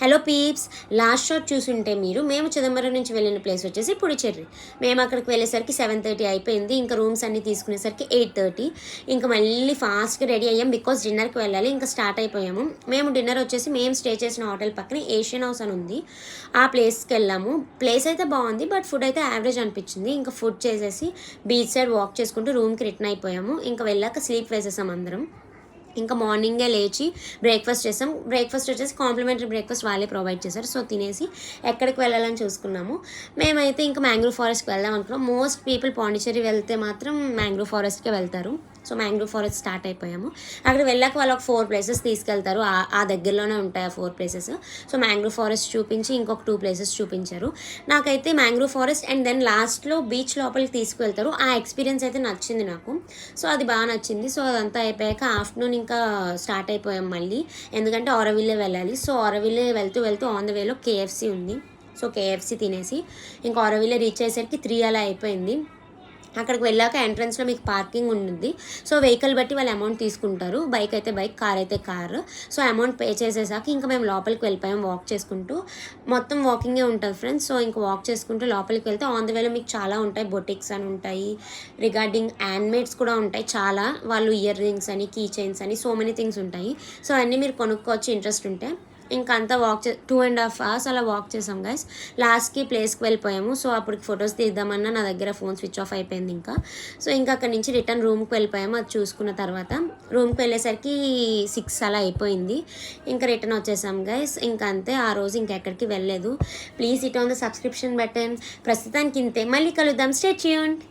Hello peeps, last shot చూసుంటే మీరు మేము చిదంబరం నుంచి వెళ్ళిన ప్లేస్ వచ్చేసి పుడిచెర్రి. మేము అక్కడికి వెళ్ళేసరికి 7:30 అయిపోయింది. ఇంకా రూమ్స్ అన్నీ తీసుకునేసరికి 8:30. ఇంకా మళ్ళీ ఫాస్ట్గా రెడీ అయ్యాం బికాస్ డిన్నర్కి వెళ్ళాలి. ఇంకా స్టార్ట్ అయిపోయాము. మేము డిన్నర్ వచ్చేసి మేము స్టే చేసిన హోటల్ పక్కన ఏషియన్ హౌస్ అని ఉంది, ఆ ప్లేస్కి వెళ్ళాము. ప్లేస్ అయితే బాగుంది, బట్ ఫుడ్ అయితే యావరేజ్ అనిపించింది. ఇంకా ఫుడ్ చేసేసి బీచ్ సైడ్ వాక్ చేసుకుంటూ రూమ్కి రిటర్న్ అయిపోయాము. ఇంకా వెళ్ళాక స్లీప్ వేసేసాం అందరం. ఇంకా మార్నింగే లేచి బ్రేక్ఫాస్ట్ చేసాం. బ్రేక్ఫాస్ట్ వచ్చేసి కాంప్లిమెంటరీ బ్రేక్ఫాస్ట్ వాళ్ళే ప్రొవైడ్ చేశారు. సో తినేసి ఎక్కడికి వెళ్ళాలని చూసుకున్నాము. మేమైతే ఇంకా మ్యాంగ్రూవ్ ఫారెస్ట్కి వెళ్దాం అనుకున్నాం. మోస్ట్ పీపుల్ పాండిచ్చేరి వెళ్తే మాత్రం మ్యాంగ్రూవ్ ఫారెస్ట్కే వెళ్తారు. సో మ్యాంగ్రూవ్ ఫారెస్ట్ స్టార్ట్ అయిపోయాము. అక్కడ వెళ్ళాక వాళ్ళు ఒక 4 ప్లేసెస్ తీసుకెళ్తారు. ఆ దగ్గరలోనే ఉంటాయి ఆ 4 ప్లేసెస్. సో మ్యాంగ్రూవ్ ఫారెస్ట్ చూపించి ఇంకొక 2 ప్లేసెస్ చూపించారు. నాకైతే మ్యాంగ్రూవ్ ఫారెస్ట్ అండ్ దెన్ లాస్ట్లో బీచ్ లోపలికి తీసుకువెళ్తారు. ఆ ఎక్స్పీరియన్స్ అయితే నచ్చింది నాకు. సో అది బాగా నచ్చింది. సో అదంతా అయిపోయాక ఆఫ్టర్నూన్ ఇంకా స్టార్ట్ అయిపోయాం మళ్ళీ, ఎందుకంటే ఆరోవిల్లే వెళ్ళాలి. సో ఆరోవిల్లే వెళ్తూ వెళ్తూ ఆన్ ద వేలో కేఎఫ్సి ఉంది. సో కేఎఫ్సి తినేసి ఇంకా ఆరోవిల్లే రీచ్ అయ్యేసరికి 3 అలా అయిపోయింది. అక్కడికి వెళ్ళాక ఎంట్రన్స్లో మీకు పార్కింగ్ ఉంటుంది. సో వెహికల్ బట్టి వాళ్ళు అమౌంట్ తీసుకుంటారు. బైక్ అయితే బైక్, కార్ అయితే కార్. సో అమౌంట్ పే చేసేసాక ఇంకా మేము లోపలికి వెళ్ళిపోయాం వాక్ చేసుకుంటూ. మొత్తం వాకింగే ఉంటుంది ఫ్రెండ్స్. సో ఇంకా వాక్ చేసుకుంటూ లోపలికి వెళ్తే ఆన్ ద వేలో మీకు చాలా ఉంటాయి. బొటిక్స్ అని ఉంటాయి, రిగార్డింగ్ హ్యాండ్మేడ్స్ కూడా ఉంటాయి చాలా. వాళ్ళు ఇయర్ రింగ్స్ అని, కీ చైన్స్ అని, సో మెనీ థింగ్స్ ఉంటాయి. సో అన్నీ మీరు కొనుక్కోవచ్చు ఇంట్రెస్ట్ ఉంటే. ఇంకా అంతా వాక్ 2.5 hours అలా వాక్ చేసాం గైస్. లాస్ట్కి ప్లేస్కి వెళ్ళిపోయాము. సో అప్పటికి ఫొటోస్ తీద్దామన్నా నా దగ్గర ఫోన్ స్విచ్ ఆఫ్ అయిపోయింది ఇంకా. సో ఇంకా అక్కడి నుంచి రిటర్న్ రూమ్కి వెళ్ళిపోయాము. అది చూసుకున్న తర్వాత రూమ్కి వెళ్ళేసరికి 6 అలా అయిపోయింది. ఇంకా రిటర్న్ వచ్చేసాం గైస్. ఇంకా అంతే, ఆ రోజు ఇంకెక్కడికి వెళ్ళలేదు. Please hit on the subscription button. ప్రస్తుతానికి ఇంతే, మళ్ళీ కలుద్దాం. Stay tuned.